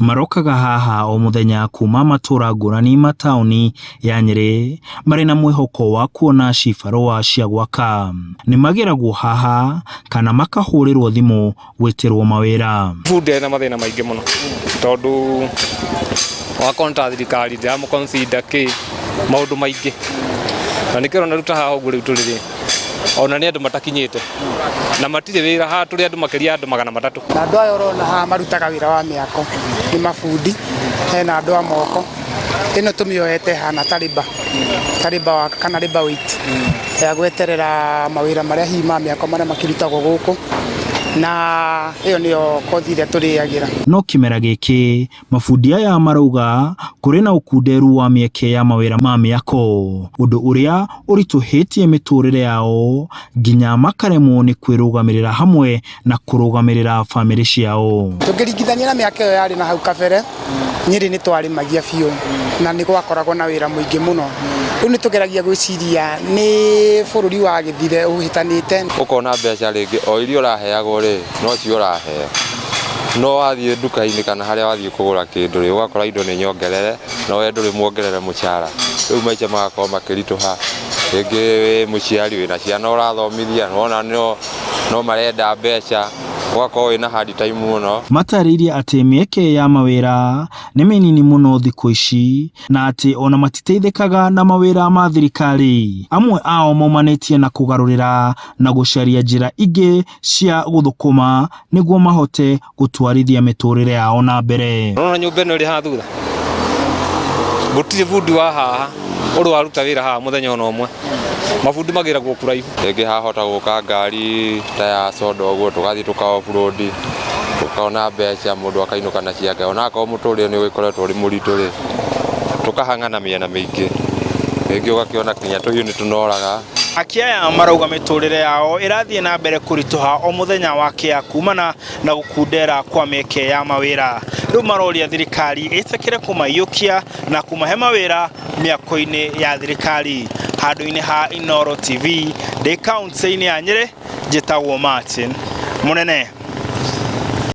marokaga haha o muthenya kuma matura ngurani mataoni ya Nyeri mari na mwihoko wa kuona cibarua cia gwaka. Ni mageragwo haha kana makahurirwo thimu gwitirwo mawira. Fude na mathina maingi muno tondu wa konta thirikari ya mu consider ki maundu maingi na nikero na ruta haha ugu riu turiri ona ni andu matakinyite na matire wira ha turi andu makiria andu 300 na andu ayo rona ha marutaga wira wa miako ni mafundi hena andu a moko ino tumioete hana tariba wa kana riba wait ya gweterera mawira maria hima miako maria makirutagwo guku na iyo niyo kothi iria turiagira. No kimera giki mafundi aya marauga kuri na ukunderu wa mieke ya mawira ma miako undu uria urituhitie miturire yao nginya makaremwo ni kwirugamirira hamwe na kurugamirira family ciao. Tukiringithania na miake yo yari na hau kabere Nyeri ni twarimagia biu na ni gwakoragwo na wira muingi muno. Uni tugeragia gwiciria ni bururi wa githire uhitanite ukona mbeca ringi o irio uraheagwo ri no cio uraheo no wathie duka-ini kana haria wathie kugura kindu ri ugakora indo ni nyongerere no wendo ri muongerere mucara riu maica magakorwo makirituha ringi muciari wina ciana urathomithia wona no marenda mbeca wako wina hard time muno. Matariria ati mieke ya mawira ni minini muno thiku ici na ati ona matiteithikaga na mawira ma thirikari. Amwe ao maumanetie na kugarurira na gucaria njira ingi cia guthukuma niguo mahote gutwarithia miturire yao na mbere. Nona nyumba ino ri ha thutha gutire fundi wa haha uru aruta wira haha muthenya ona umwe mafundi magiragwo kuraihu ringi hahota guka ngari ta ya soda uguo tugathi tuka off-road tukaona mbeca mundu akainuka na ciake ona ko muturire ni gwikoretwo ri muritu ri tukahangana miena mingi ringi ugakiona kinya tuyu ni tunoraga. Akiaya marauga miturire yao irathie na mbere kurituha o muthenya wake kumana na gukundera kwa mieke ya mawira. Riu maroria thirikari itekire kumayukia na kumahe mawira miako-ini ya thirikari. Handu-ini ha Inooro TV ndi kaunti-ini ya Nyeri njitagwo Martin Munene.